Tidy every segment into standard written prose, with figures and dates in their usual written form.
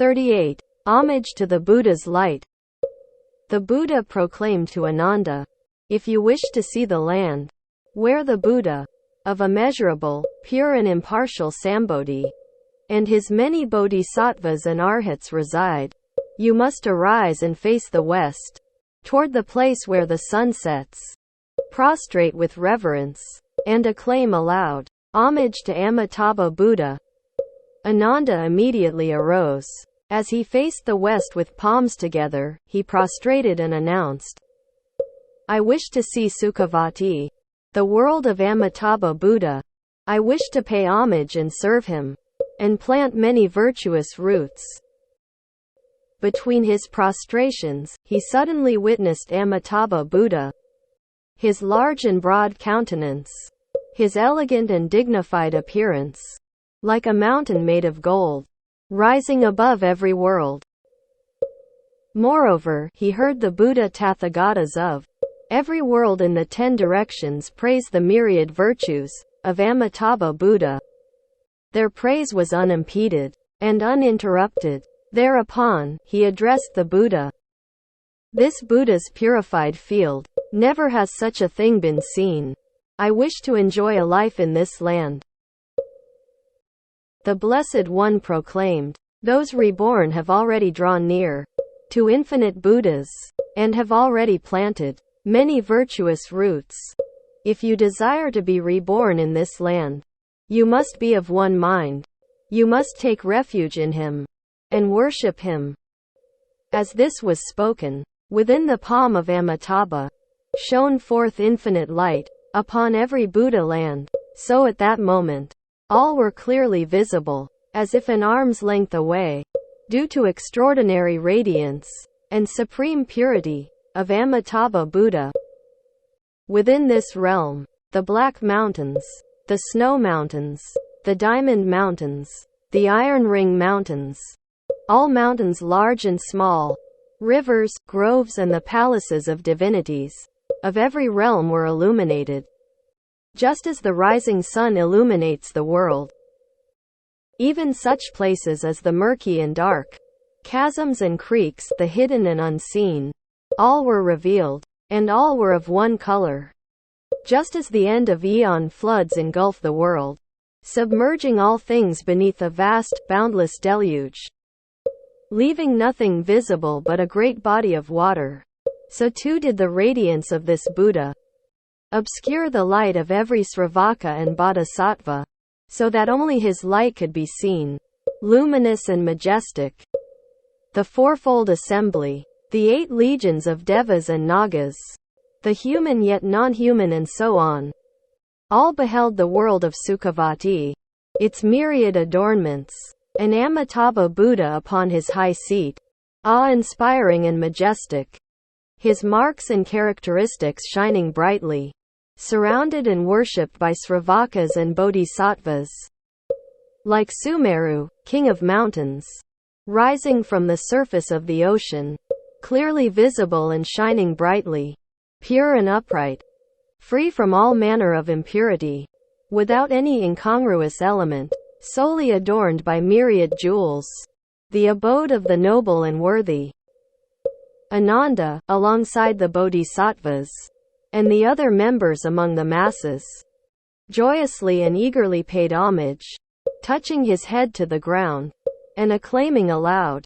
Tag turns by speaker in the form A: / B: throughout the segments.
A: 38. Homage to the Buddha's light. The Buddha proclaimed to Ananda, "If you wish to see the land where the Buddha, of immeasurable, pure and impartial Sambodhi, and his many bodhisattvas and arhats reside, you must arise and face the west, toward the place where the sun sets. Prostrate with reverence, and acclaim aloud, homage to Amitabha Buddha." Ananda immediately arose. As he faced the west with palms together, he prostrated and announced, "I wish to see Sukhavati, the world of Amitabha Buddha. I wish to pay homage and serve him, and plant many virtuous roots." Between his prostrations, he suddenly witnessed Amitabha Buddha. His large and broad countenance, his elegant and dignified appearance, like a mountain made of gold, rising above every world. Moreover, he heard the Buddha Tathagatas of every world in the 10 directions praise the myriad virtues of Amitabha Buddha. Their praise was unimpeded and uninterrupted. Thereupon, he addressed the Buddha. "This Buddha's purified field, never has such a thing been seen. I wish to enjoy a life in this land." The Blessed One proclaimed, "Those reborn have already drawn near to infinite Buddhas, and have already planted many virtuous roots. If you desire to be reborn in this land, you must be of one mind. You must take refuge in him, and worship him." As this was spoken, within the palm of Amitabha shone forth infinite light upon every Buddha land. So at that moment, all were clearly visible, as if an arm's length away, due to extraordinary radiance and supreme purity of Amitabha Buddha. Within this realm, the Black Mountains, the Snow Mountains, the Diamond Mountains, the Iron Ring Mountains, all mountains large and small, rivers, groves and the palaces of divinities of every realm were illuminated, just as the rising sun illuminates the world. Even such places as the murky and dark, chasms and creeks, the hidden and unseen, all were revealed, and all were of one color. Just as the end of eon floods engulf the world, submerging all things beneath a vast, boundless deluge, leaving nothing visible but a great body of water, so too did the radiance of this Buddha obscure the light of every Sravaka and Bodhisattva, so that only his light could be seen, luminous and majestic. The fourfold assembly, the 8 legions of Devas and Nagas, the human yet non-human and so on, all beheld the world of Sukhavati, its myriad adornments, and Amitabha Buddha upon his high seat, awe-inspiring and majestic, his marks and characteristics shining brightly, surrounded and worshipped by Sravakas and Bodhisattvas. Like Sumeru, king of mountains, rising from the surface of the ocean, clearly visible and shining brightly, pure and upright, free from all manner of impurity, without any incongruous element, solely adorned by myriad jewels, the abode of the noble and worthy. Ananda, alongside the Bodhisattvas, and the other members among the masses, joyously and eagerly paid homage, touching his head to the ground, and acclaiming aloud,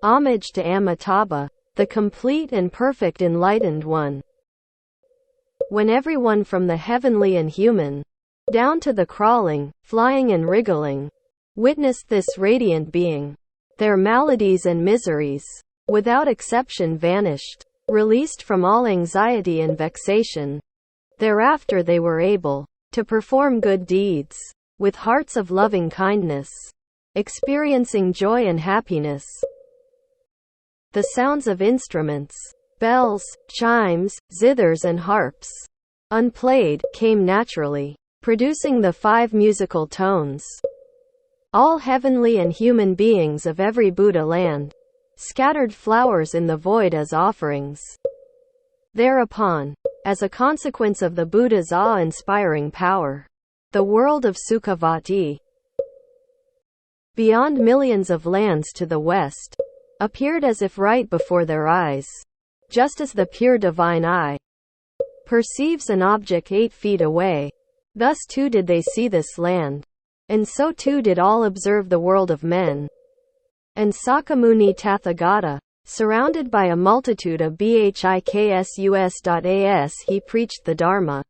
A: homage to Amitabha, the complete and perfect enlightened one. When everyone from the heavenly and human, down to the crawling, flying and wriggling, witnessed this radiant being, their maladies and miseries, without exception vanished, released from all anxiety and vexation. Thereafter they were able to perform good deeds, with hearts of loving kindness, experiencing joy and happiness. The sounds of instruments, bells, chimes, zithers and harps, unplayed, came naturally, producing the 5 musical tones. All heavenly and human beings of every Buddha land scattered flowers in the void as offerings. Thereupon, as a consequence of the Buddha's awe-inspiring power, the world of Sukhavati beyond millions of lands to the west, appeared as if right before their eyes, just as the pure divine eye perceives an object 8 feet away. Thus too did they see this land. And so too did all observe the world of men. And Sakamuni Tathagata, surrounded by a multitude of bhiksus.as, he preached the Dharma.